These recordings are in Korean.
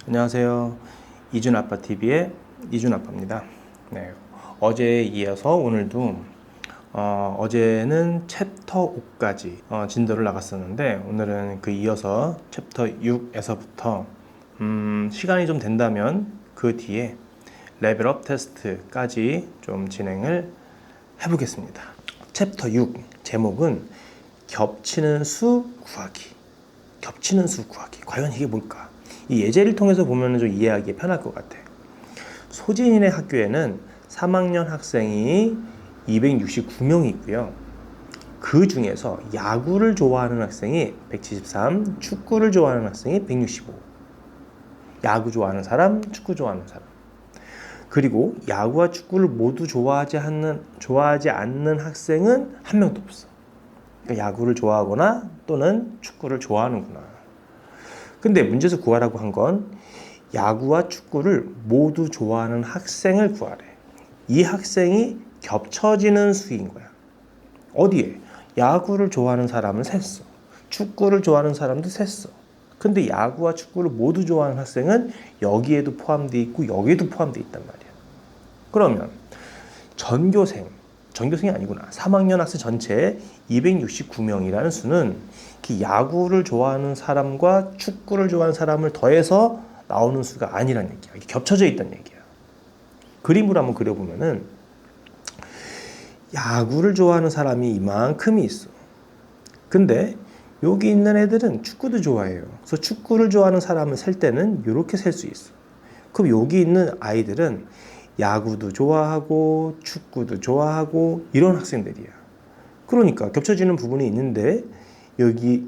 안녕하세요. 이준아빠TV의 이준아빠입니다. 네, 어제에 이어서 오늘도 어제는 챕터 5까지 진도를 나갔었는데 오늘은 그 이어서 챕터 6에서부터 시간이 좀 된다면 그 뒤에 레벨업 테스트까지 좀 진행을 해보겠습니다. 챕터 6 제목은 겹치는 수 구하기. 겹치는 수 구하기. 과연 이게 뭘까? 이 예제를 통해서 보면 좀 이해하기 편할 것 같아. 소진이네 학교에는 3학년 학생이 269명이 있고요. 그 중에서 야구를 좋아하는 학생이 173, 축구를 좋아하는 학생이 165. 야구 좋아하는 사람, 축구 좋아하는 사람. 그리고 야구와 축구를 모두 좋아하지 않는 학생은 한 명도 없어. 그러니까 야구를 좋아하거나 또는 축구를 좋아하는구나. 근데 문제에서 구하라고 한 건 야구와 축구를 모두 좋아하는 학생을 구하래. 이 학생이 겹쳐지는 수인 거야. 어디에? 야구를 좋아하는 사람은 셌어. 축구를 좋아하는 사람도 셌어. 근데 야구와 축구를 모두 좋아하는 학생은 여기에도 포함되어 있고 여기에도 포함되어 있단 말이야. 그러면 전교생이 아니구나. 3학년 학생 전체에 269명이라는 수는 야구를 좋아하는 사람과 축구를 좋아하는 사람을 더해서 나오는 수가 아니란 얘기야. 이게 겹쳐져 있다는 얘기야. 그림으로 한번 그려보면은 야구를 좋아하는 사람이 이만큼이 있어. 근데 여기 있는 애들은 축구도 좋아해요. 그래서 축구를 좋아하는 사람을 셀 때는 이렇게 셀 수 있어. 그럼 여기 있는 아이들은 야구도 좋아하고 축구도 좋아하고 이런 학생들이야. 그러니까 겹쳐지는 부분이 있는데 여기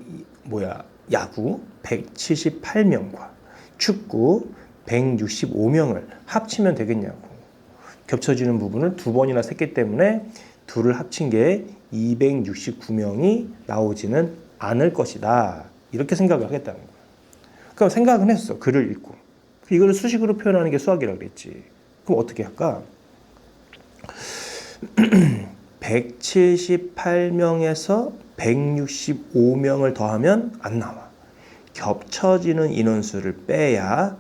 야구 178명과 축구 165명을 합치면 되겠냐고. 겹쳐지는 부분을 두 번이나 셌기 때문에 둘을 합친 게 269명이 나오지는 않을 것이다. 이렇게 생각을 하겠다는 거야. 그럼 생각은 했어. 글을 읽고. 이거를 수식으로 표현하는 게 수학이라고 그랬지. 그럼 어떻게 할까? 178명에서 165명을 더하면 안 나와. 겹쳐지는 인원수를 빼야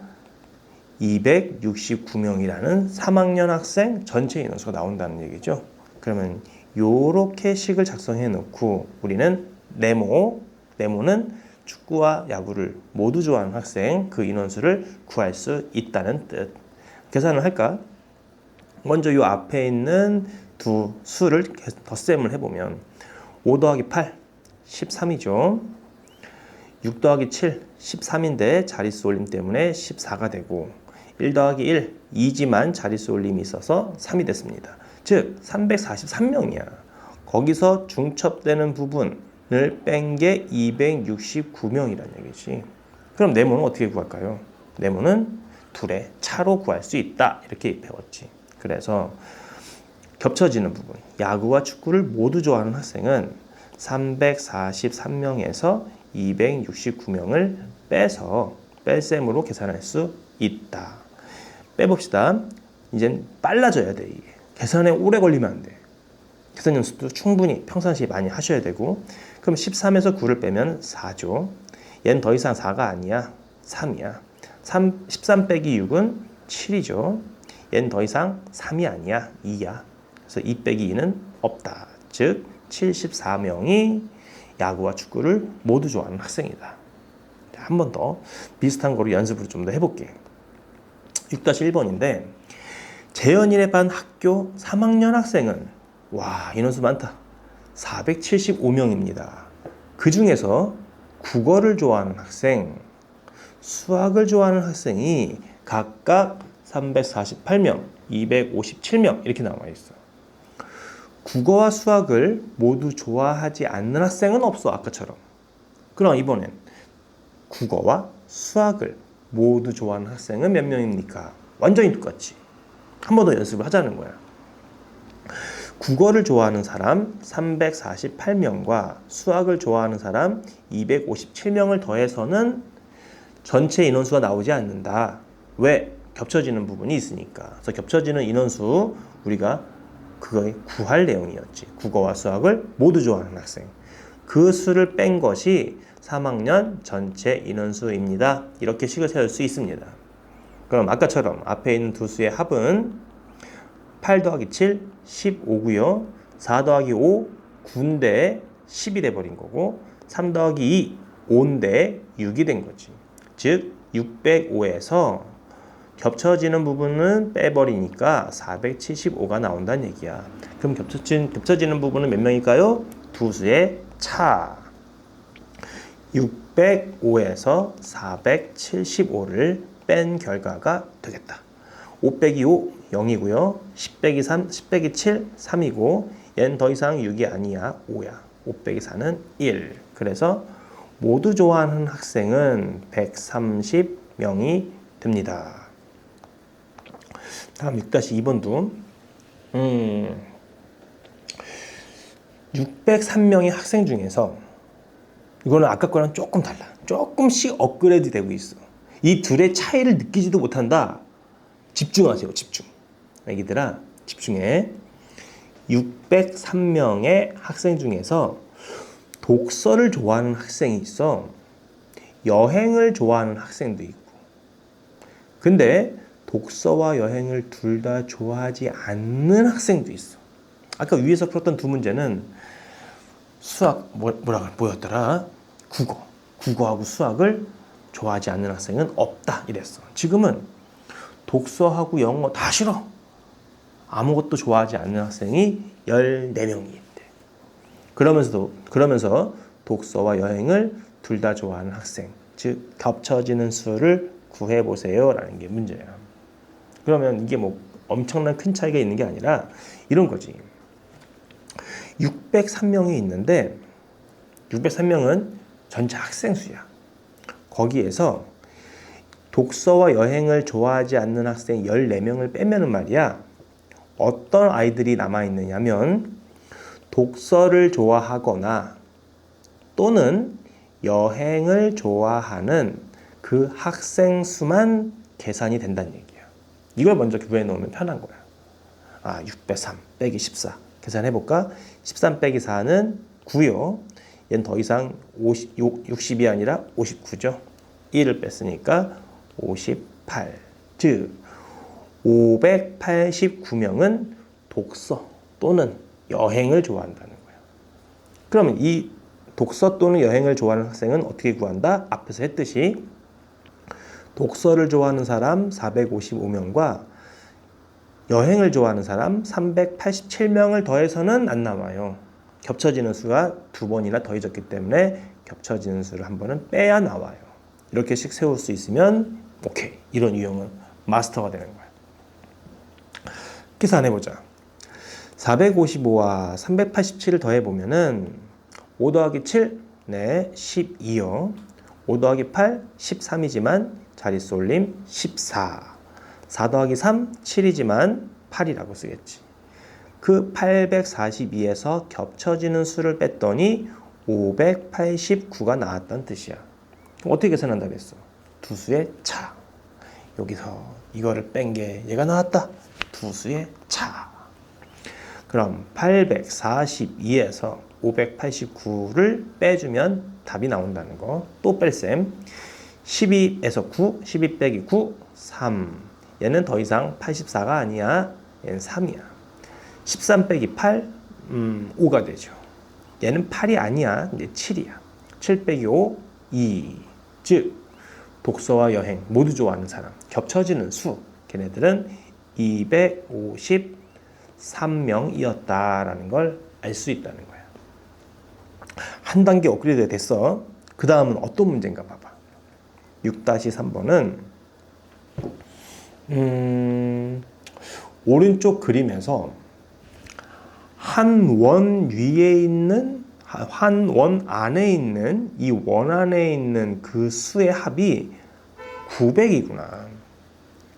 269명이라는 3학년 학생 전체 인원수가 나온다는 얘기죠. 그러면 요렇게 식을 작성해 놓고 우리는 네모는 축구와 야구를 모두 좋아하는 학생 그 인원수를 구할 수 있다는 뜻. 계산을 할까? 먼저 요 앞에 있는 두 수를 덧셈을 해보면 5 더하기 8, 13이죠. 6 더하기 7, 13인데 자릿수 올림 때문에 14가 되고 1 더하기 1, 2지만 자릿수 올림이 있어서 3이 됐습니다. 즉 343명이야. 거기서 중첩되는 부분을 뺀 게 269명이라는 얘기지. 그럼 네모는 어떻게 구할까요? 네모는 둘의 차로 구할 수 있다. 이렇게 배웠지. 그래서 겹쳐지는 부분, 야구와 축구를 모두 좋아하는 학생은 343명에서 269명을 빼서 뺄셈으로 계산할 수 있다. 빼봅시다. 이젠 빨라져야 돼. 이게. 계산에 오래 걸리면 안 돼. 계산 연습도 충분히 평상시에 많이 하셔야 되고. 그럼 13에서 9를 빼면 4죠. 얘는 더 이상 4가 아니야. 3이야. 13 빼기 6은 7이죠. 얘는 더 이상 3이 아니야. 2야. 그래서 2 빼기 2는 없다. 즉 74명이 야구와 축구를 모두 좋아하는 학생이다. 한 번 더 비슷한 거로 연습을 좀 더 해볼게. 6-1번인데 재현이네 반 학교 3학년 학생은 인원수 많다. 475명입니다. 그 중에서 국어를 좋아하는 학생, 수학을 좋아하는 학생이 각각 348명, 257명 이렇게 나와 있어. 국어와 수학을 모두 좋아하지 않는 학생은 없어. 아까처럼. 그럼 이번엔 국어와 수학을 모두 좋아하는 학생은 몇 명입니까? 완전히 똑같지. 한 번 더 연습을 하자는 거야. 국어를 좋아하는 사람 348명과 수학을 좋아하는 사람 257명을 더해서는 전체 인원수가 나오지 않는다. 왜? 겹쳐지는 부분이 있으니까. 그래서 겹쳐지는 인원수 우리가 그거에 구할 내용이었지. 국어와 수학을 모두 좋아하는 학생. 그 수를 뺀 것이 3학년 전체 인원수입니다. 이렇게 식을 세울 수 있습니다. 그럼 아까처럼 앞에 있는 두 수의 합은 8 더하기 7, 15고요. 4 더하기 5, 9인데 10이 돼버린 거고 3 더하기 2, 5인데 6이 된 거지. 즉 605에서 겹쳐지는 부분은 빼버리니까 475가 나온다는 얘기야. 그럼 겹쳐지는 부분은 몇 명일까요? 두 수의 차. 605에서 475를 뺀 결과가 되겠다. 5 빼기 5, 0이고요. 10 빼기 3, 10 빼기 7, 3이고 얘는 더 이상 6이 아니야. 5야. 5 빼기 4는 1. 그래서 모두 좋아하는 학생은 130명이 됩니다. 다음 6-2번도 603명의 학생 중에서 이거는 아까 거랑 조금 달라. 조금씩 업그레이드 되고 있어. 이 둘의 차이를 느끼지도 못한다. 집중하세요. 집중. 애기들아 집중해. 603명의 학생 중에서 독서를 좋아하는 학생이 있어. 여행을 좋아하는 학생도 있고. 근데 독서와 여행을 둘 다 좋아하지 않는 학생도 있어. 아까 위에서 풀었던 두 문제는 수학 뭐였더라? 국어하고 수학을 좋아하지 않는 학생은 없다 이랬어. 지금은 독서하고 영어 다 싫어. 아무것도 좋아하지 않는 학생이 14명이 있대. 그러면서 독서와 여행을 둘 다 좋아하는 학생, 즉 겹쳐지는 수를 구해보세요 라는 게 문제야. 그러면 이게 뭐 엄청난 큰 차이가 있는 게 아니라 이런 거지. 603명이 있는데 603명은 전체 학생 수야. 거기에서 독서와 여행을 좋아하지 않는 학생 14명을 빼면은 말이야. 어떤 아이들이 남아있느냐면 독서를 좋아하거나 또는 여행을 좋아하는 그 학생 수만 계산이 된다는 얘기야. 이걸 먼저 구해 놓으면 편한 거야. 6 빼 3 빼기 14 계산해볼까? 13 빼기 4는 9요. 얘는 더 이상 60이 아니라 59죠. 1을 뺐으니까 58. 즉 589명은 독서 또는 여행을 좋아한다는 거야. 그러면 이 독서 또는 여행을 좋아하는 학생은 어떻게 구한다? 앞에서 했듯이 독서를 좋아하는 사람 455명과 여행을 좋아하는 사람 387명을 더해서는 안 나와요. 겹쳐지는 수가 두 번이나 더해졌기 때문에 겹쳐지는 수를 한 번은 빼야 나와요. 이렇게씩 세울 수 있으면 오케이. 이런 유형은 마스터가 되는 거야. 계산해보자. 455와 387을 더해보면은 5 더하기 7, 네, 12요. 5 더하기 8, 13이지만 자릿수 올림 14. 4 더하기 3, 7이지만 8이라고 쓰겠지. 그 842에서 겹쳐지는 수를 뺐더니 589가 나왔다는 뜻이야. 그럼 어떻게 계산한다고 했어? 두 수의 차. 여기서 이거를 뺀 게 얘가 나왔다. 두 수의 차. 그럼 842에서 589를 빼주면 답이 나온다는 거. 또 뺄셈. 12에서 9, 12 빼기 9, 3. 얘는 더 이상 84가 아니야. 얘는 3이야. 13 빼기 8, 5가 되죠. 얘는 8이 아니야. 이제 7이야. 7 빼기 5, 2. 즉 독서와 여행 모두 좋아하는 사람. 겹쳐지는 수. 걔네들은 253명이었다라는 걸 알 수 있다는 거야. 한 단계 업그레이드 됐어. 그 다음은 어떤 문제인가 봐봐. 6-3번은 오른쪽 그림에서 한 원 위에 있는 한 원 안에 있는 이 원 안에 있는 그 수의 합이 900이구나.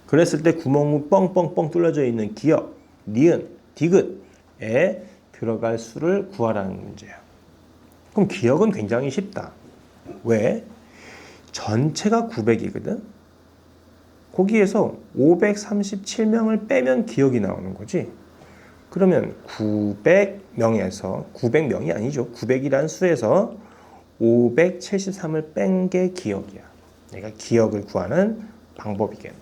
그랬을 때 구멍이 뻥뻥뻥 뚫려져 있는 기역, 니은, 디귿에 들어갈 수를 구하라는 문제야. 그럼 기역은 굉장히 쉽다. 왜? 전체가 900이거든. 거기에서 537명을 빼면 기역이 나오는 거지. 그러면 900명에서 900명이 아니죠. 900이라는 수에서 573을 뺀 게 기역이야. 내가 기역을 구하는 방법이겠네.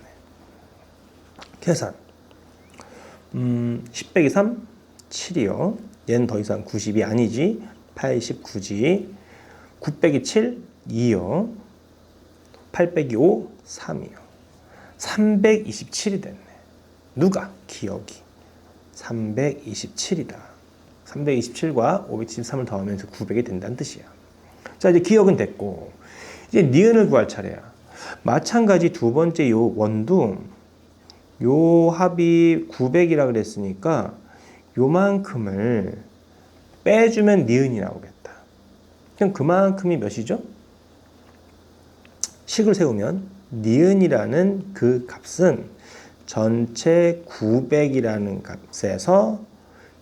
계산. 10 빼기 3, 7이요. 얘는 더 이상 90이 아니지. 89지. 9 빼기 7, 2요. 8 빼기 5, 3이요. 327이 됐네. 누가? 기억이. 327이다. 327과 573을 더하면서 900이 된다는 뜻이야. 자, 이제 기억은 됐고, 이제 니은을 구할 차례야. 마찬가지 두 번째 요 원도 요 합이 900이라 그랬으니까 요만큼을 빼주면 니은이 나오겠다. 그럼 그만큼이 몇이죠? 식을 세우면 니은이라는 그 값은 전체 900이라는 값에서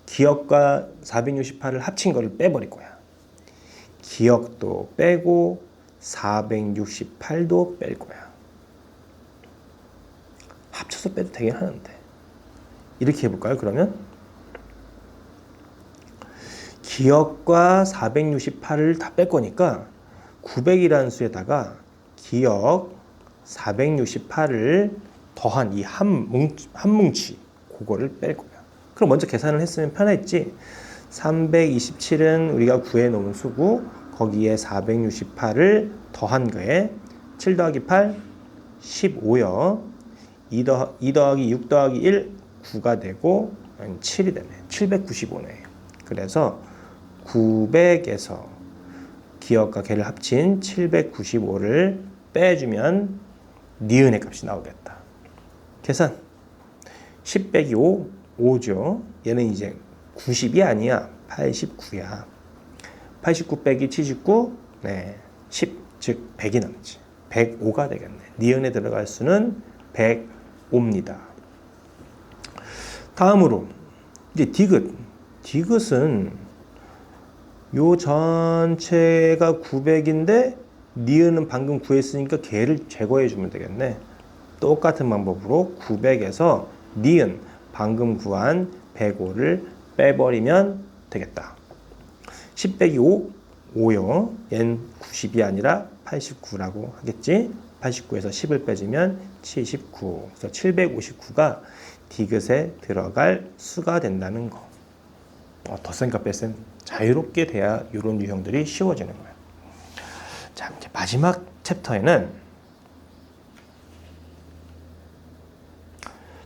기억과 468을 합친 거를 빼버릴 거야. 기억도 빼고 468도 뺄 거야. 합쳐서 빼도 되긴 하는데. 이렇게 해볼까요? 그러면 기억과 468을 다 뺄 거니까 900이라는 수에다가 기억 468을 더한 이 한 뭉치 그거를 뺄 거야. 그럼 먼저 계산을 했으면 편했지. 327은 우리가 구해놓은 수고 거기에 468을 더한 거에 7 더하기 8, 15요. 2 더하기 6 더하기 1, 9가 되고 7이 되네. 795네. 그래서 900에서 기억과 걔를 합친 795를 빼주면 니은의 값이 나오겠다. 계산. 10 빼기 5, 5죠. 얘는 이제 90이 아니야. 89야. 89 빼기 79, 네, 10, 즉 100이 남지. 105가 되겠네. 니은에 들어갈 수는 105입니다. 다음으로 이제 디귿. 디귿은 요 전체가 900인데 니은은 방금 구했으니까 걔를 제거해 주면 되겠네. 똑같은 방법으로 900에서 니은 방금 구한 105를 빼버리면 되겠다. 10 빼기 5, 5요. 얘는 90이 아니라 89라고 하겠지. 89에서 10을 빼주면 79. 그래서 759가 디귿에 들어갈 수가 된다는 거. 덧셈과 뺄셈 자유롭게 돼야 이런 유형들이 쉬워지는 거예요. 자, 이제 마지막 챕터에는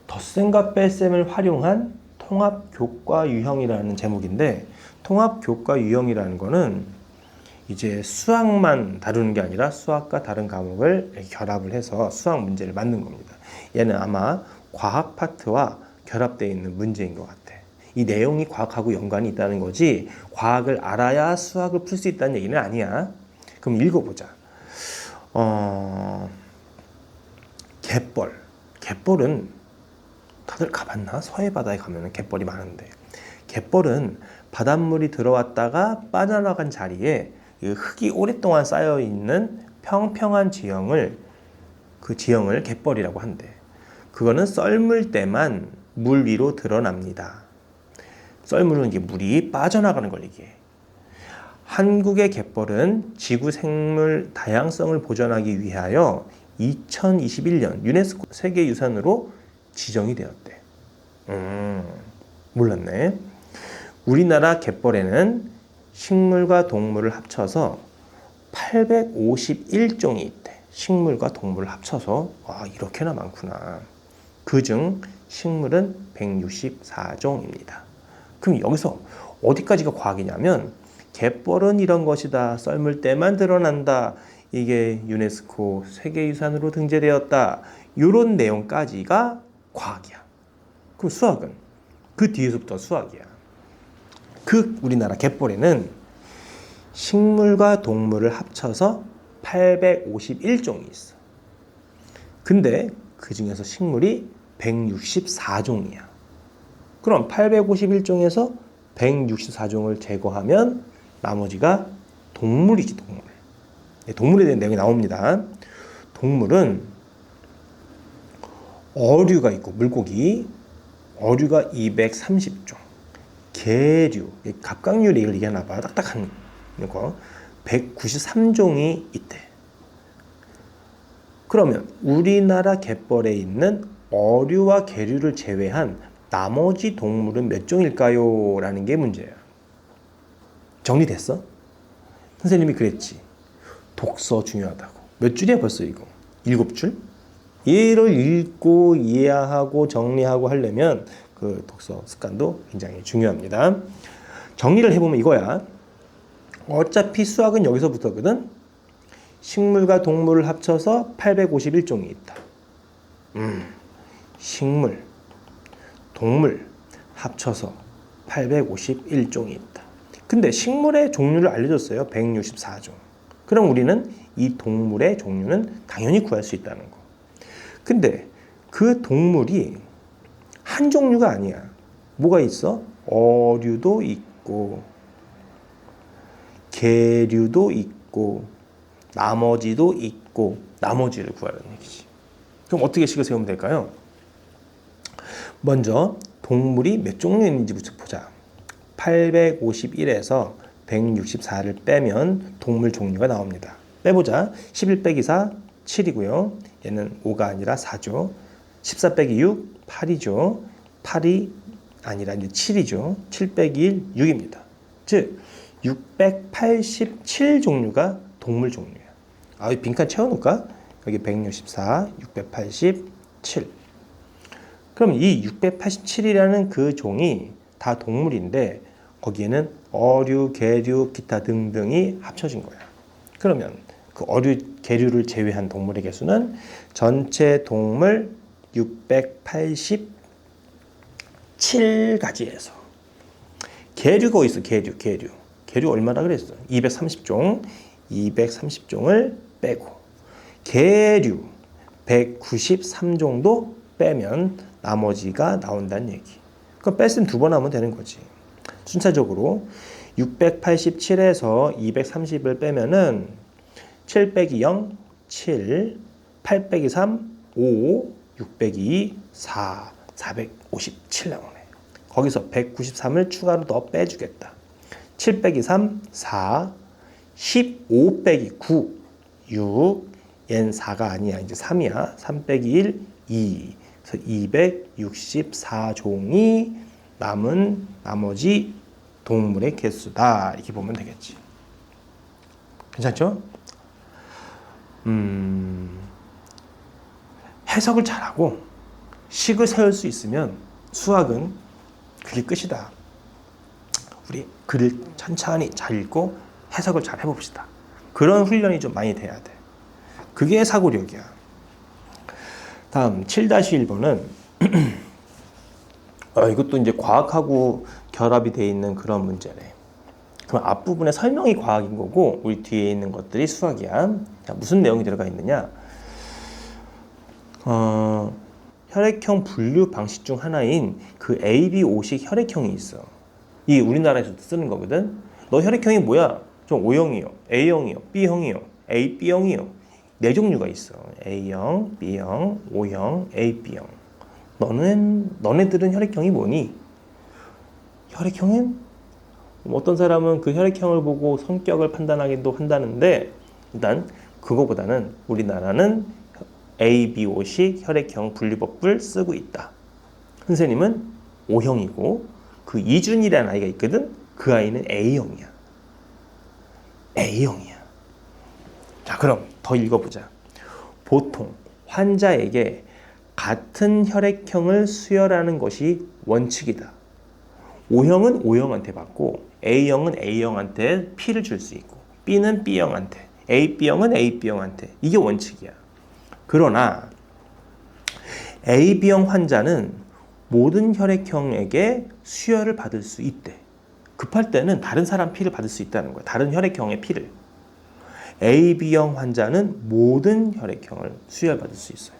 덧셈과 뺄셈을 활용한 통합교과 유형이라는 제목인데, 통합교과 유형이라는 거는 이제 수학만 다루는 게 아니라 수학과 다른 과목을 결합을 해서 수학 문제를 만든 겁니다. 얘는 아마 과학 파트와 결합되어 있는 문제인 것 같아. 이 내용이 과학하고 연관이 있다는 거지 과학을 알아야 수학을 풀 수 있다는 얘기는 아니야. 그럼 읽어보자. 갯벌. 갯벌은 다들 가봤나? 서해 바다에 가면 갯벌이 많은데, 갯벌은 바닷물이 들어왔다가 빠져나간 자리에 흙이 오랫동안 쌓여 있는 평평한 지형을, 그 지형을 갯벌이라고 한대. 그거는 썰물 때만 물 위로 드러납니다. 썰물은 이게 물이 빠져나가는 걸 얘기해. 한국의 갯벌은 지구 생물 다양성을 보존하기 위하여 2021년 유네스코 세계유산으로 지정이 되었대. 몰랐네. 우리나라 갯벌에는 식물과 동물을 합쳐서 851종이 있대. 식물과 동물을 합쳐서. 와, 이렇게나 많구나. 그중 식물은 164종입니다. 그럼 여기서 어디까지가 과학이냐면, 갯벌은 이런 것이다. 썰물 때만 드러난다. 이게 유네스코 세계유산으로 등재되었다. 이런 내용까지가 과학이야. 그럼 수학은? 그 뒤에서부터 수학이야. 그 우리나라 갯벌에는 식물과 동물을 합쳐서 851종이 있어. 근데 그 중에서 식물이 164종이야. 그럼 851종에서 164종을 제거하면 나머지가 동물이지, 동물. 동물에 대한 내용이 나옵니다. 동물은 어류가 있고, 물고기, 어류가 230종, 계류, 갑각류를 얘기하나 봐. 딱딱한 거 193종이 있대. 그러면 우리나라 갯벌에 있는 어류와 계류를 제외한 나머지 동물은 몇 종일까요? 라는 게 문제예요. 정리됐어? 선생님이 그랬지. 독서 중요하다고. 몇 줄이야 벌써 이거? 7줄? 얘를 읽고 이해하고 정리하고 하려면 그 독서 습관도 굉장히 중요합니다. 정리를 해보면 이거야. 어차피 수학은 여기서부터거든. 식물과 동물을 합쳐서 851종이 있다. 식물, 동물 합쳐서 851종이 있다. 근데 식물의 종류를 알려줬어요. 164종. 그럼 우리는 이 동물의 종류는 당연히 구할 수 있다는 거. 근데 그 동물이 한 종류가 아니야. 뭐가 있어? 어류도 있고, 계류도 있고, 나머지도 있고, 나머지를 구하라는 얘기지. 그럼 어떻게 식을 세우면 될까요? 먼저 동물이 몇 종류 있는지부터 보자. 851에서 164를 빼면 동물 종류가 나옵니다. 빼보자. 11 빼기 4, 7이고요. 얘는 5가 아니라 4죠. 14 빼기 6, 8이죠. 8이 아니라 이제 7이죠. 7 빼기 1, 6입니다. 즉 687종류가 동물 종류야. 여기 빈칸 채워놓을까? 여기 164, 687. 그럼 이 687이라는 그 종이 다 동물인데 거기에는 어류, 계류, 기타 등등이 합쳐진 거야. 그러면 그 어류, 계류를 제외한 동물의 개수는 전체 동물 687가지에서 계류가 있어. 계류 얼마나 그랬어? 230종. 230종을 빼고 계류 193종도 빼면 나머지가 나온다는 얘기. 그럼 뺐으면 2번 하면 되는 거지. 순차적으로 687에서 230을 빼면은 7 빼기 0, 7, 8 빼기 3, 5, 6 빼기 2, 4, 457 나오네. 거기서 193을 추가로 더 빼주겠다. 7 빼기 3, 4, 15 빼기 9, 6, 얘는 4가 아니야. 이제 3이야. 3 빼기 1, 2. 그래서 264종이 남은 나머지 동물의 개수다. 이렇게 보면 되겠지. 괜찮죠? 해석을 잘하고 식을 세울 수 있으면 수학은 그게 끝이다. 우리 글을 천천히 잘 읽고 해석을 잘 해봅시다. 그런 훈련이 좀 많이 돼야 돼. 그게 사고력이야. 다음 7-1번은 이것도 이제 과학하고 결합이 되어 있는 그런 문제네. 그럼 앞부분에 설명이 과학인 거고 우리 뒤에 있는 것들이 수학이야. 자, 무슨 내용이 들어가 있느냐? 혈액형 분류 방식 중 하나인 그 ABO식 혈액형이 있어. 이 우리나라에서도 쓰는 거거든. 너 혈액형이 뭐야? 좀 O형이요, A형이요, B형이요, AB형이요. 4종류가 있어. A형, B형, O형, AB형. 너네들은 혈액형이 뭐니? 혈액형은 어떤 사람은 그 혈액형을 보고 성격을 판단하기도 한다는데 일단 그거보다는 우리나라는 ABO식 혈액형 분류법을 쓰고 있다. 선생님은 O형이고 그 이준이라는 아이가 있거든. 그 아이는 A형이야. A형이야. 자, 그럼 더 읽어보자. 보통 환자에게 같은 혈액형을 수혈하는 것이 원칙이다. O형은 O형한테 받고 A형은 A형한테 피를 줄 수 있고 B는 B형한테, AB형은 AB형한테. 이게 원칙이야. 그러나 AB형 환자는 모든 혈액형에게 수혈을 받을 수 있대. 급할 때는 다른 사람 피를 받을 수 있다는 거야. 다른 혈액형의 피를. AB형 환자는 모든 혈액형을 수혈받을 수 있어요.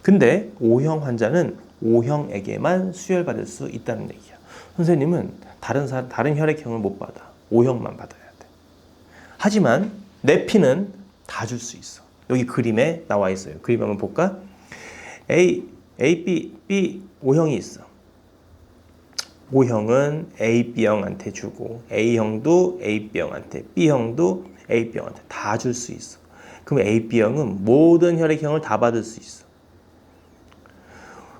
근데 O형 환자는 O형에게만 수혈받을 수 있다는 얘기야. 선생님은 다른 혈액형을 못 받아. O형만 받아야 돼. 하지만 내 피는 다 줄 수 있어. 여기 그림에 나와 있어요. 그림 한번 볼까? A, B, O형이 있어. O형은 AB형한테 주고 A형도 AB형한테, B형도 AB형한테 다 줄 수 있어. 그럼 AB형은 모든 혈액형을 다 받을 수 있어.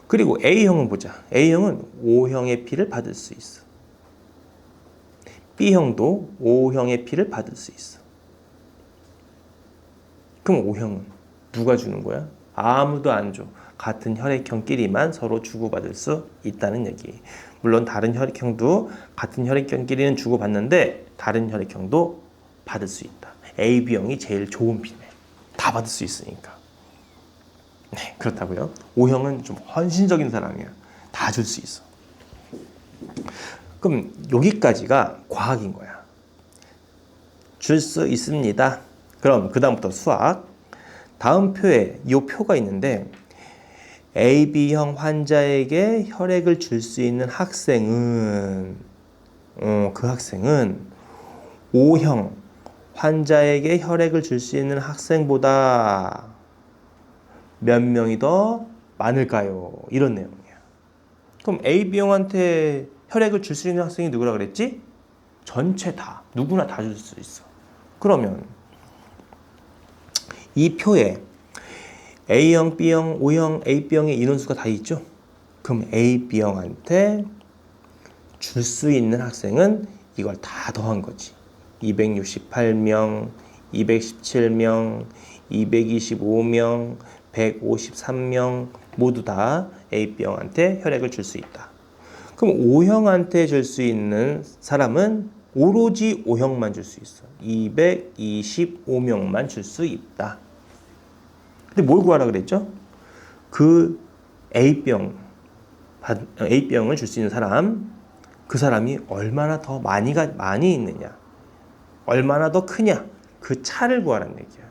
그리고 A형은 보자. A형은 O형의 P를 받을 수 있어. B형도 O형의 P를 받을 수 있어. 그럼 O형은 누가 주는 거야? 아무도 안 줘. 같은 혈액형끼리만 서로 주고받을 수 있다는 얘기. 물론 다른 혈액형도 같은 혈액형끼리는 주고받는데 다른 혈액형도 받을 수 있다. A, B형이 제일 좋은 B네. 다 받을 수 있으니까. 네, 그렇다고요. O형은 좀 헌신적인 사람이야. 다 줄 수 있어. 그럼 여기까지가 과학인 거야. 줄 수 있습니다. 그럼 그 다음부터 수학. 다음 표에 이 표가 있는데 AB형 환자에게 혈액을 줄 수 있는 학생은 그 학생은 O형 환자에게 혈액을 줄 수 있는 학생보다 몇 명이 더 많을까요? 이런 내용이야. 그럼 AB형한테 혈액을 줄 수 있는 학생이 누구라 그랬지? 전체 다. 누구나 다 줄 수 있어. 그러면 이 표에 A형, B형, O형, AB형의 인원수가 다 있죠? 그럼 AB형한테 줄 수 있는 학생은 이걸 다 더한 거지. 268명, 217명, 225명, 153명 모두 다 AB형한테 혈액을 줄 수 있다. 그럼 O형한테 줄 수 있는 사람은 오로지 O형만 줄 수 있어. 225명만 줄 수 있다. 근데 뭘 구하라 그랬죠? 그 A병을 줄 수 있는 사람, 그 사람이 얼마나 더 많이 있느냐, 얼마나 더 크냐, 그 차를 구하라는 얘기야.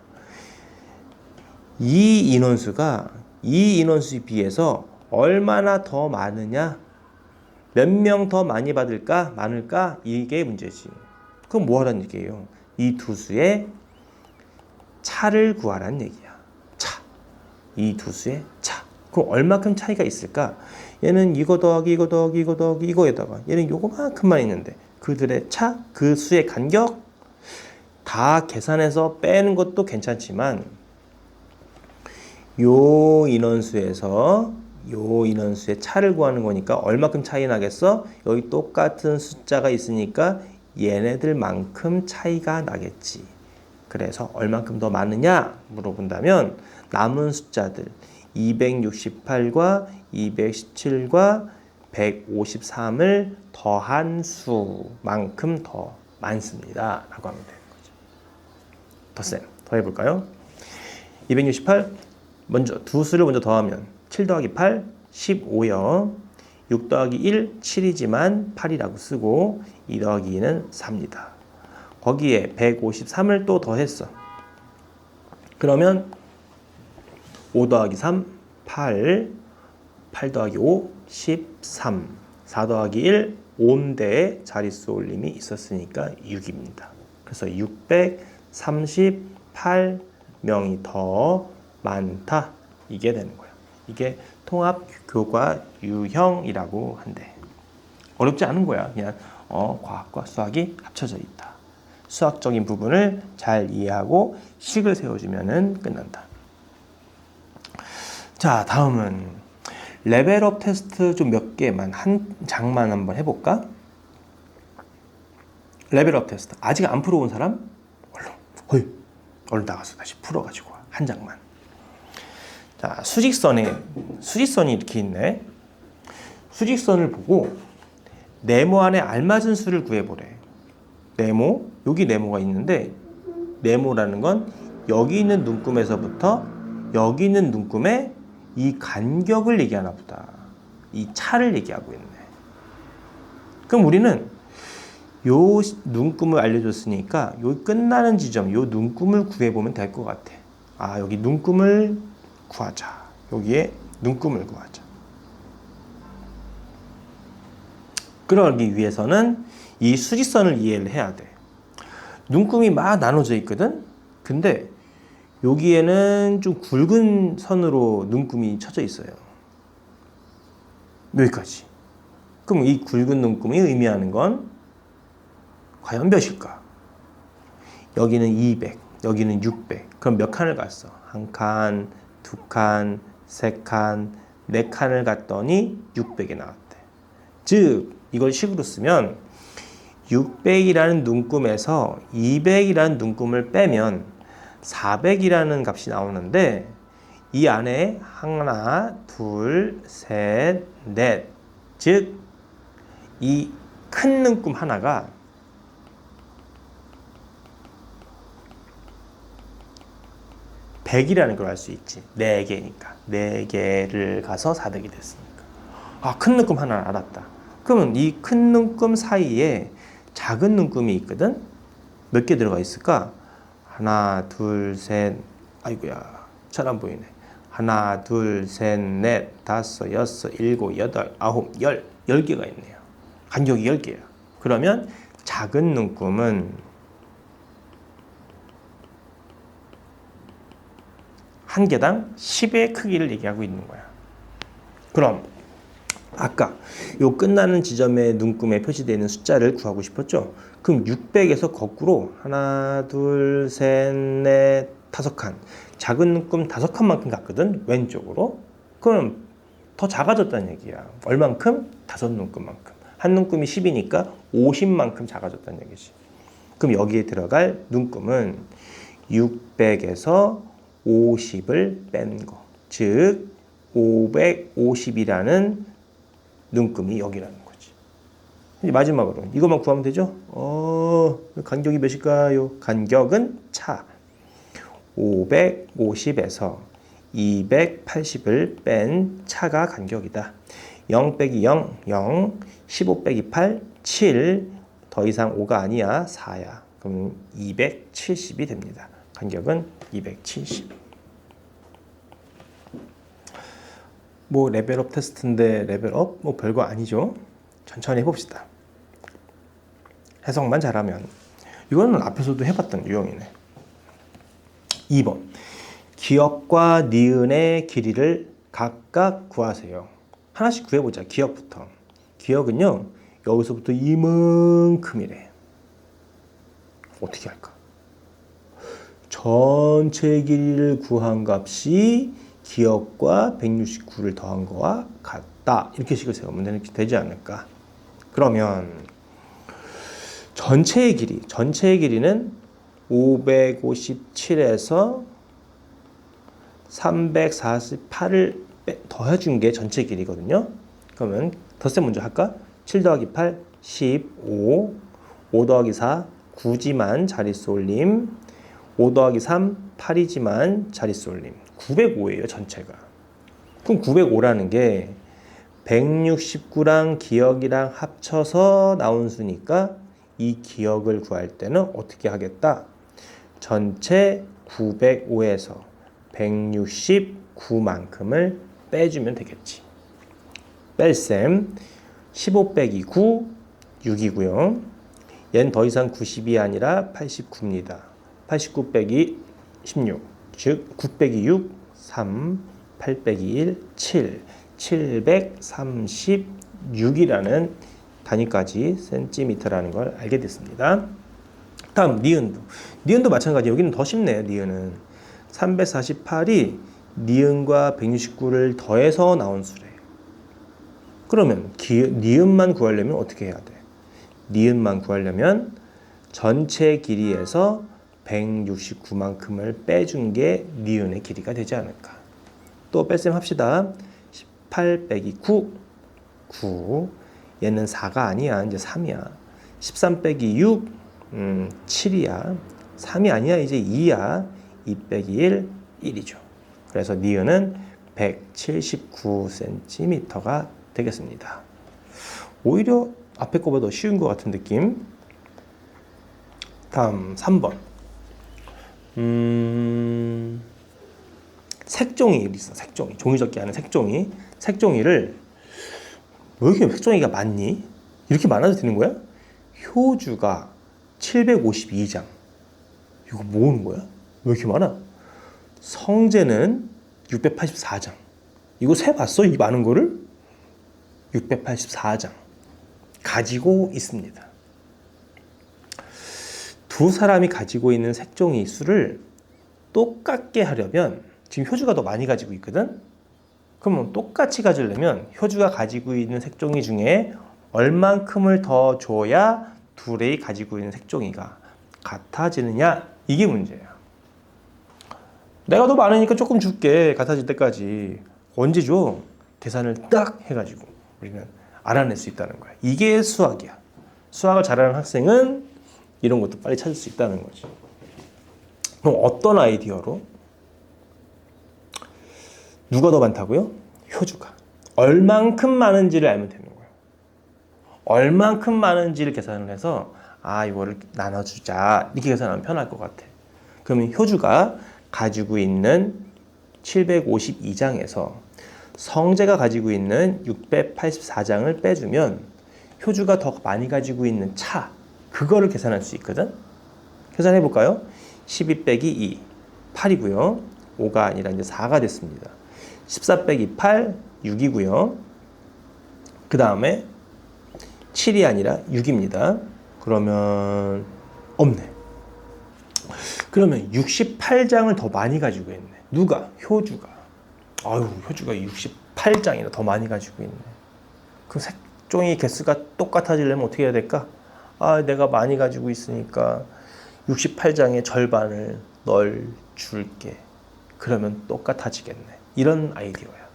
이 인원수가 이 인원수에 비해서 얼마나 더 많으냐, 몇 명 더 많이 받을까, 많을까, 이게 문제지. 그럼 뭐 하라는 얘기예요? 이 두 수의 차를 구하라는 얘기야. 이 두 수의 차. 그럼 얼마큼 차이가 있을까? 얘는 이거 더하기 이거 더하기 이거 더하기 이거에다가 얘는 요거만큼만 있는데 그들의 차, 그 수의 간격 다 계산해서 빼는 것도 괜찮지만 요 인원수에서 요 인원수의 차를 구하는 거니까 얼마큼 차이 나겠어? 여기 똑같은 숫자가 있으니까 얘네들만큼 차이가 나겠지. 그래서 얼만큼 더 많으냐 물어본다면 남은 숫자들 268과 217과 153을 더한 수만큼 더 많습니다 라고 하면 되는 거죠. 더 해볼까요? 268 먼저 두 수를 먼저 더하면 7 더하기 8 15요. 6 더하기 1 7이지만 8이라고 쓰고 2 더하기 2는 4입니다. 거기에 153을 또 더했어. 그러면 5 더하기 3, 8, 8 더하기 5, 13, 4 더하기 1, 5대의 자릿수 올림이 있었으니까 6입니다. 그래서 638명이 더 많다. 이게 되는 거야. 이게 통합 교과 유형이라고 한대. 어렵지 않은 거야. 그냥 과학과 수학이 합쳐져 있다. 수학적인 부분을 잘 이해하고 식을 세워주면 끝난다. 자, 다음은 레벨업 테스트 좀 몇 개만 한 장만 한번 해볼까? 레벨업 테스트 아직 안 풀어온 사람? 얼른 나가서 다시 풀어가지고 한 장만. 자, 수직선이 이렇게 있네. 수직선을 보고 네모 안에 알맞은 수를 구해보래. 네모, 여기 네모가 있는데 네모라는 건 여기 있는 눈금에서부터 여기 있는 눈금의 이 간격을 얘기하나 보다. 이 차를 얘기하고 있네. 그럼 우리는 요 눈금을 알려줬으니까 요 끝나는 지점, 요 눈금을 구해보면 될 것 같아. 아, 여기 눈금을 구하자. 여기에 눈금을 구하자. 그러기 위해서는 이 수직선을 이해를 해야 돼. 눈금이 막 나눠져 있거든? 근데 여기에는 좀 굵은 선으로 눈금이 쳐져 있어요. 여기까지. 그럼 이 굵은 눈금이 의미하는 건 과연 몇일까? 여기는 200, 여기는 600. 그럼 몇 칸을 갔어? 한 칸, 두 칸, 세 칸, 4칸을 갔더니 600이 나왔대. 즉 이걸 식으로 쓰면 600이라는 눈금에서 200이라는 눈금을 빼면 400이라는 값이 나오는데 이 안에 하나, 둘, 셋, 넷. 즉 이 큰 눈금 하나가 100이라는 걸 알 수 있지. 4개니까. 4개를 가서 400이 됐으니까. 아, 큰 눈금 하나를 알았다. 그러면 이 큰 눈금 사이에 작은 눈금이 있거든? 몇 개 들어가 있을까? 하나, 둘, 셋. 아이고야. 잘 안 보이네. 하나, 둘, 셋, 넷, 다섯, 여섯, 일곱, 여덟, 아홉, 열. 10개가 있네요. 간격이 10개야. 그러면 작은 눈금은 한 개당 10의 크기를 얘기하고 있는 거야. 그럼 아까 요 끝나는 지점에 눈금에 표시되어 있는 숫자를 구하고 싶었죠? 그럼 600에서 거꾸로 하나, 둘, 셋, 넷, 5칸. 작은 눈금 5칸만큼 갔거든, 왼쪽으로. 그럼 더 작아졌다는 얘기야. 얼만큼? 5눈금만큼. 한 눈금이 10이니까 50만큼 작아졌다는 얘기지. 그럼 여기에 들어갈 눈금은 600에서 50을 뺀 거. 즉 550이라는 눈금이 여기라는 거지. 이제 마지막으로 이것만 구하면 되죠? 간격이 몇일까요? 간격은 차. 550에서 280을 뺀 차가 간격이다. 0 빼기 0, 0, 15 빼기 8, 7, 더 이상 5가 아니야, 4야. 그럼 270이 됩니다. 간격은 270. 뭐 레벨업 테스트인데 레벨업? 뭐 별거 아니죠. 천천히 해봅시다. 해석만 잘하면. 이거는 앞에서도 해봤던 유형이네. 2번. 기역과 니은의 길이를 각각 구하세요. 하나씩 구해보자. 기역부터. 기역은요, 여기서부터 이만큼이래. 어떻게 할까? 전체 길이를 구한 값이 기역과 169를 더한 거와 같다. 이렇게 식을 세우면 되지 않을까? 그러면 전체의 길이는 557에서 348을 더해준 게 전체 길이거든요. 그러면 덧셈 먼저 할까? 7 더하기 8, 15, 5 더하기 4, 9지만 자릿수 올림, 5 더하기 3, 8이지만 자릿수 올림. 905예요, 전체가. 그럼 905라는 게 169랑 기역이랑 합쳐서 나온 수니까 이 기역을 구할 때는 어떻게 하겠다? 전체 905에서 169만큼을 빼주면 되겠지. 뺄셈 15 빼기 9, 6이고요. 얘는 더 이상 90이 아니라 89입니다. 89 빼기 16, 즉 9 빼기 6, 3, 8 빼기 1, 7, 736이라는 단위까지 센티미터라는 걸 알게 됐습니다. 다음 니은도 마찬가지. 여기는 더 쉽네요. 니은은 348이 니은과 169를 더해서 나온 수래. 그러면 니은만 구하려면 어떻게 해야 돼? 니은만 구하려면 전체 길이에서 169만큼을 빼준 게 니은의 길이가 되지 않을까. 또 뺄셈 합시다. 18 빼기 9, 9. 얘는 4가 아니야. 이제 3이야. 13 빼기 6, 7이야. 3이 아니야. 이제 2야. 2 빼기 1, 1이죠. 그래서 니은은 179cm가 되겠습니다. 오히려 앞에 거보다 더 쉬운 것 같은 느낌. 다음 3번. 색종이 있어. 색종이. 종이접기 하는 색종이. 색종이를 왜 이렇게 색종이가 많니? 이렇게 많아도 되는 거야? 효주가 752장. 이거 뭐 하는 거야? 왜 이렇게 많아? 성제는 684장. 이거 세봤어? 이 많은 거를? 684장 가지고 있습니다. 두 사람이 가지고 있는 색종이 수를 똑같게 하려면 지금 효주가 더 많이 가지고 있거든? 그러면 똑같이 가지려면 효주가 가지고 있는 색종이 중에 얼만큼을 더 줘야 둘이 가지고 있는 색종이가 같아지느냐, 이게 문제예요. 내가 더 많으니까 조금 줄게, 같아질 때까지. 언제 줘? 계산을 딱 해가지고 우리는 알아낼 수 있다는 거야. 이게 수학이야. 수학을 잘하는 학생은 이런 것도 빨리 찾을 수 있다는 거지. 그럼 어떤 아이디어로? 누가 더 많다고요? 효주가. 얼만큼 많은지를 알면 되는 거예요. 얼만큼 많은지를 계산을 해서 이거를 나눠주자, 이렇게 계산하면 편할 것 같아. 그러면 효주가 가지고 있는 752장에서 성재가 가지고 있는 684장을 빼주면 효주가 더 많이 가지고 있는 차, 그거를 계산할 수 있거든. 계산해 볼까요? 12 빼기 2, 8이고요. 5가 아니라 이제 4가 됐습니다. 14 빼기 8, 6이고요. 그 다음에 7이 아니라 6입니다. 그러면 없네. 그러면 68장을 더 많이 가지고 있네. 누가? 효주가. 효주가 68장이나 더 많이 가지고 있네. 그 색종이 개수가 똑같아지려면 어떻게 해야 될까? 내가 많이 가지고 있으니까 68장의 절반을 널 줄게. 그러면 똑같아지겠네. 이런 아이디어야.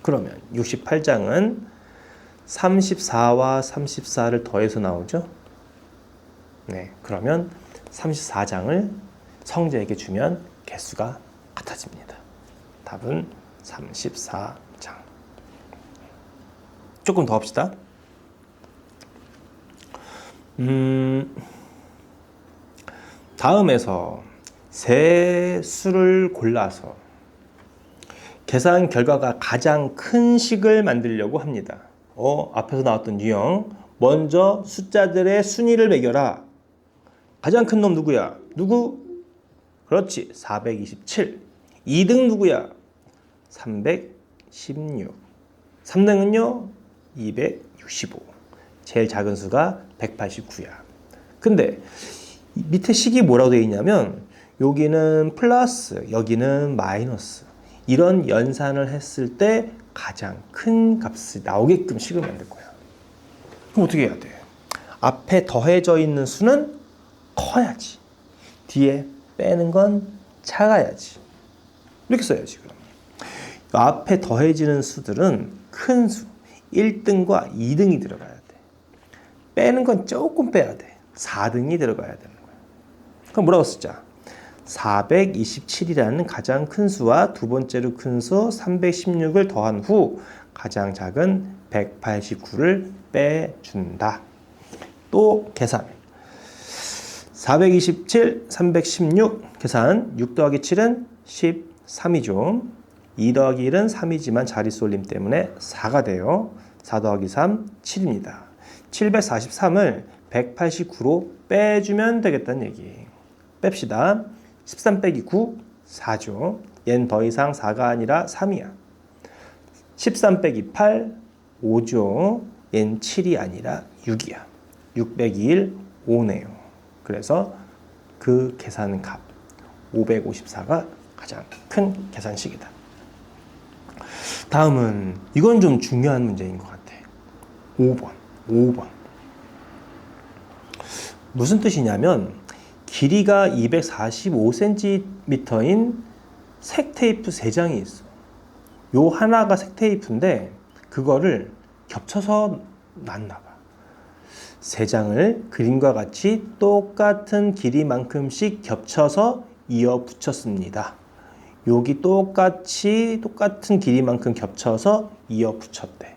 그러면 68장은 34와 34를 더해서 나오죠? 네, 그러면 34장을 성재에게 주면 개수가 같아집니다. 답은 34장. 조금 더 합시다. 다음에서 세 수를 골라서 계산 결과가 가장 큰 식을 만들려고 합니다. 앞에서 나왔던 유형. 먼저 숫자들의 순위를 매겨라. 가장 큰 놈 누구야? 누구? 그렇지, 427. 2등 누구야? 316. 3등은요? 265. 제일 작은 수가 189야. 근데 밑에 식이 뭐라고 되어 있냐면 여기는 플러스, 여기는 마이너스. 이런 연산을 했을 때 가장 큰 값이 나오게끔 식을 만들 거야. 그럼 어떻게 해야 돼? 앞에 더해져 있는 수는 커야지. 뒤에 빼는 건 작아야지. 이렇게 써야지. 그럼 앞에 더해지는 수들은 큰 수, 1등과 2등이 들어가야 돼. 빼는 건 조금 빼야 돼. 4등이 들어가야 되는 거야. 그럼 뭐라고 쓰자? 427이라는 가장 큰 수와 두 번째로 큰 수 316을 더한 후 가장 작은 189를 빼준다. 또 계산. 427, 316 계산. 6 더하기 7은 13이죠. 2 더하기 1은 3이지만 자릿수 올림 때문에 4가 돼요. 4 더하기 3, 7입니다. 743을 189로 빼주면 되겠다는 얘기. 뺍시다. 13 빼기 9, 4죠. 얘는 더 이상 4가 아니라 3이야. 13 빼기 8, 5죠. 얘는 7이 아니라 6이야. 6 빼기 1, 5네요. 그래서 그 계산값 554가 가장 큰 계산식이다. 다음은 이건 좀 중요한 문제인 것 같아. 5번. 무슨 뜻이냐면 길이가 245cm인 색 테이프 3장이 있어. 요 하나가 색 테이프인데 그거를 겹쳐서 놨나 봐. 3장을 그림과 같이 똑같은 길이만큼씩 겹쳐서 이어 붙였습니다. 여기 똑같은 길이만큼 겹쳐서 이어 붙였대.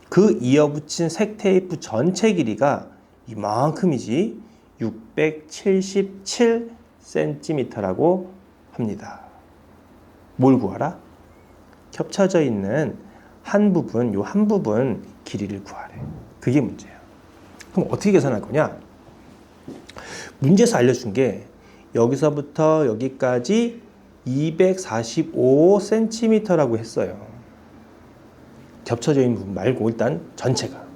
그 이어 붙인 색 테이프 전체 길이가 이만큼이지 677cm라고 합니다. 뭘 구하라? 겹쳐져 있는 한 부분, 요 한 부분 길이를 구하래. 그게 문제야. 그럼 어떻게 계산할 거냐? 문제에서 알려준 게 여기서부터 여기까지 245cm라고 했어요. 겹쳐져 있는 부분 말고 일단 전체가.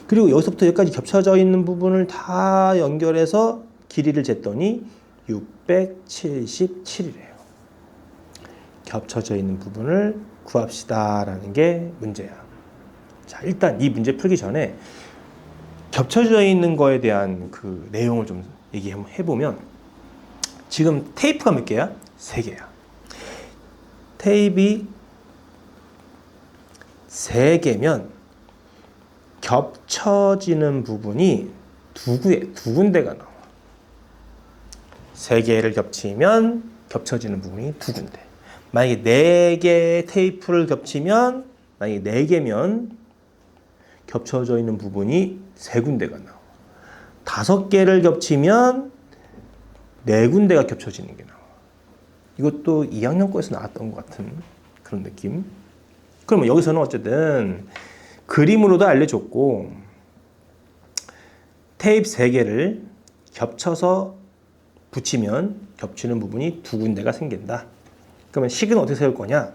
그리고 여기서부터 여기까지 겹쳐져 있는 부분을 다 연결해서 길이를 쟀더니 677이래요. 겹쳐져 있는 부분을 구합시다 라는 게 문제야. 자, 일단 이 문제 풀기 전에 겹쳐져 있는 거에 대한 그 내용을 좀 얘기해보면, 지금 테이프가 몇 개야? 3개야. 테이프이 3개면 겹쳐지는 부분이 두 군데가 나와. 3개를 겹치면 겹쳐지는 부분이 2군데. 만약에 4개의 테이프를 겹치면, 만약에 4개면 겹쳐져 있는 부분이 3군데가 나와. 5개를 겹치면 4군데가 겹쳐지는 게 나와. 이것도 2학년 거에서 나왔던 것 같은 그런 느낌. 그러면 여기서는 어쨌든 그림으로도 알려줬고, 테이프 3개를 겹쳐서 붙이면 겹치는 부분이 2군데가 생긴다. 그러면 식은 어떻게 세울 거냐?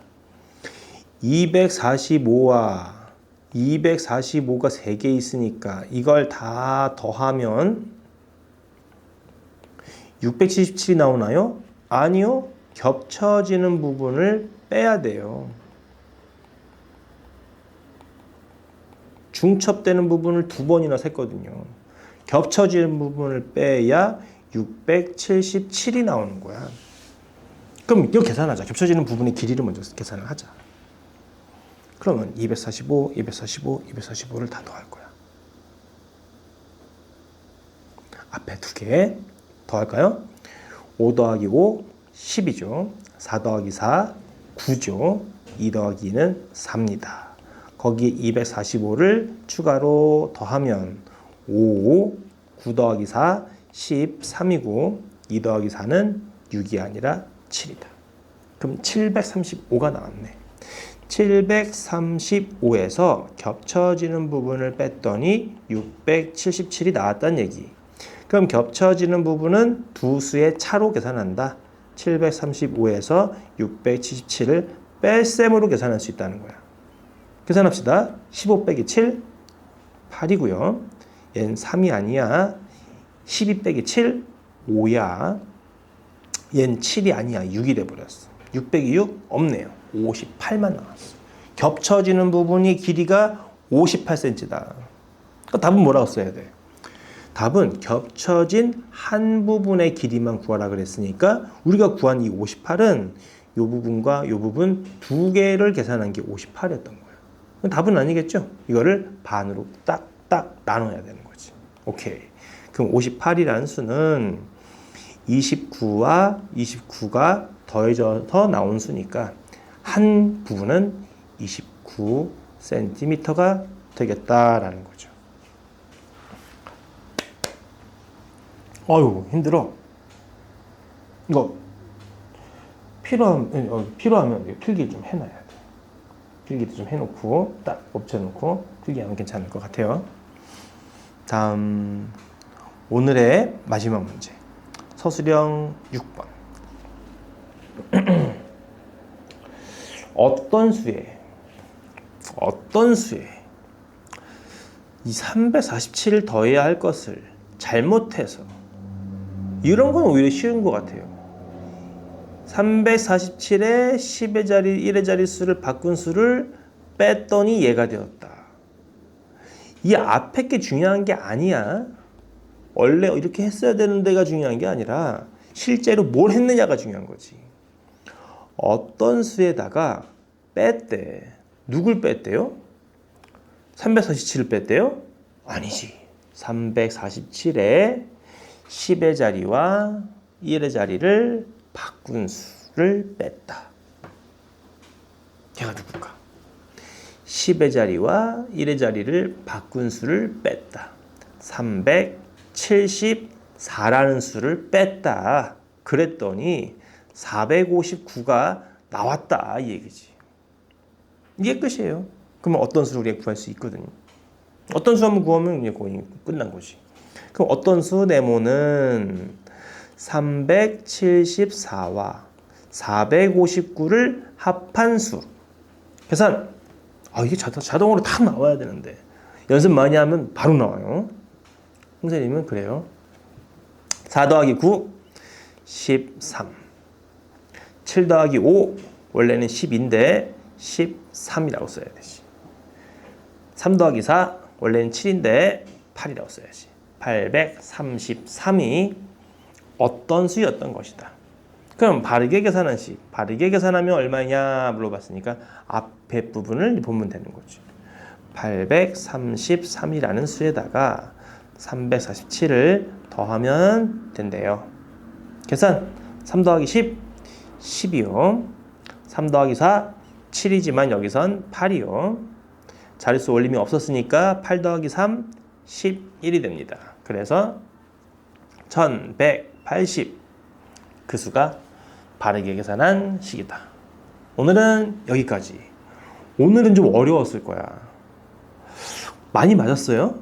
245와 245가 3개 있으니까 이걸 다 더하면 677이 나오나요? 아니요. 겹쳐지는 부분을 빼야 돼요. 중첩되는 부분을 2번이나 셌거든요. 겹쳐지는 부분을 빼야 677이 나오는 거야. 그럼 이거 계산하자. 겹쳐지는 부분의 길이를 먼저 계산을 하자. 그러면 245, 245, 245를 다 더할 거야. 앞에 2개 더할까요? 5 더하기 5, 10이죠. 4 더하기 4, 9죠. 2 더하기 2는 4입니다. 거기에 245를 추가로 더하면 5, 9 더하기 4, 13이고 2 더하기 4는 6이 아니라 7이다. 그럼 735가 나왔네. 735에서 겹쳐지는 부분을 뺐더니 677이 나왔다는 얘기. 그럼 겹쳐지는 부분은 두 수의 차로 계산한다. 735에서 677을 뺄셈으로 계산할 수 있다는 거야. 계산합시다. 15 빼기 7, 8이고요. 얘는 3이 아니야. 12 빼기 7, 5야. 얘는 7이 아니야. 6이 돼버렸어. 6 빼기 6 없네요. 58만 나왔어. 겹쳐지는 부분이 길이가 58cm다. 답은 뭐라고 써야 돼? 답은 겹쳐진 한 부분의 길이만 구하라 그랬으니까 우리가 구한 이 58은 이 부분과 이 부분 2개를 계산한 게 58이었던 거예요. 답은 아니겠죠? 이거를 반으로 딱 나눠야 되는 거지. 오케이. 그럼 58이라는 수는 29와 29가 더해져서 나온 수니까 한 부분은 29cm가 되겠다라는 거죠. 어휴, 힘들어. 이거 필요하면 필기 좀 해놔야 돼. 필기도 좀 해놓고 딱 엎쳐놓고 필기하면 괜찮을 것 같아요. 다음 오늘의 마지막 문제. 서술형 6번. 어떤 수에 이 347을 더해야 할 것을 잘못해서, 이런 건 오히려 쉬운 것 같아요. 347에 10의 자리, 1의 자릿수를 바꾼 수를 뺐더니 얘가 되었다. 이 앞에 게 중요한 게 아니야. 원래 이렇게 했어야 되는 데가 중요한 게 아니라 실제로 뭘 했느냐가 중요한 거지. 어떤 수에다가 뺐대. 누굴 뺐대요? 347을 뺐대요? 아니지. 347에 10의 자리와 1의 자리를 바꾼 수를 뺐다. 걔가 누굴까? 10의 자리와 1의 자리를 바꾼 수를 뺐다. 374라는 수를 뺐다. 그랬더니 459가 나왔다 이 얘기지. 이게 끝이에요. 그러면 어떤 수를 우리가 구할 수 있거든요. 어떤 수 한번 구하면 이제 거의 끝난 거지. 그럼 어떤 수 네모는 374와 459를 합한 수. 계산. 이게 자동으로 다 나와야 되는데 연습 많이 하면 바로 나와요. 선생님은 그래요. 4 더하기 9 13. 7 더하기 5 원래는 10인데 813이라고 써야 되지. 3 더하기 4 원래는 7인데 8이라고 써야지. 833이 어떤 수였던 것이다. 그럼 바르게 계산한 식. 바르게 계산하면 얼마냐 물어봤으니까 앞에 부분을 보면 되는 거지. 833이라는 수에다가 347을 더하면 된대요. 계산 3 더하기 10, 10이요. 3 더하기 4, 7이지만 여기선 8이요. 자릿수 올림이 없었으니까 8 더하기 3, 11이 됩니다. 그래서 1180 그 수가 바르게 계산한 식이다. 오늘은 여기까지. 오늘은 좀 어려웠을 거야. 많이 맞았어요?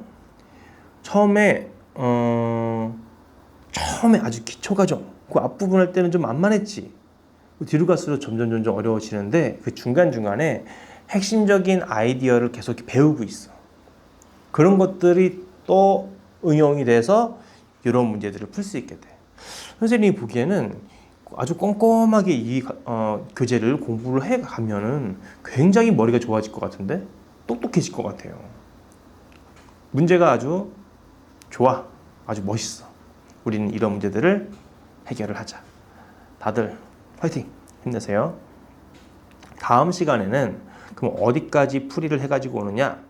처음에 아주 기초 과정 그 앞부분 할 때는 좀 만만했지. 뒤로 갈수록 점점 어려워지는데 그 중간중간에 핵심적인 아이디어를 계속 배우고 있어. 그런 것들이 또 응용이 돼서 이런 문제들을 풀 수 있게 돼. 선생님이 보기에는 아주 꼼꼼하게 이 교재를 공부를 해가면은 굉장히 머리가 좋아질 것 같은데 똑똑해질 것 같아요. 문제가 아주 좋아. 아주 멋있어. 우리는 이런 문제들을 해결을 하자. 다들 화이팅! 힘내세요. 다음 시간에는 그럼 어디까지 풀이를 해가지고 오느냐?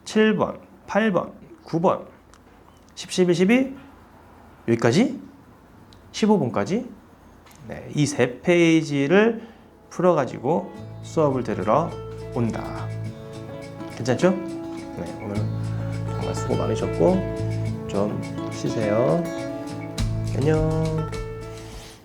7번, 8번, 9번, 10, 11, 12 여기까지? 15번까지? 네, 이 세 페이지를 풀어가지고 수업을 들으러 온다. 괜찮죠? 네, 오늘 정말 수고 많으셨고 좀 쉬세요. 안녕.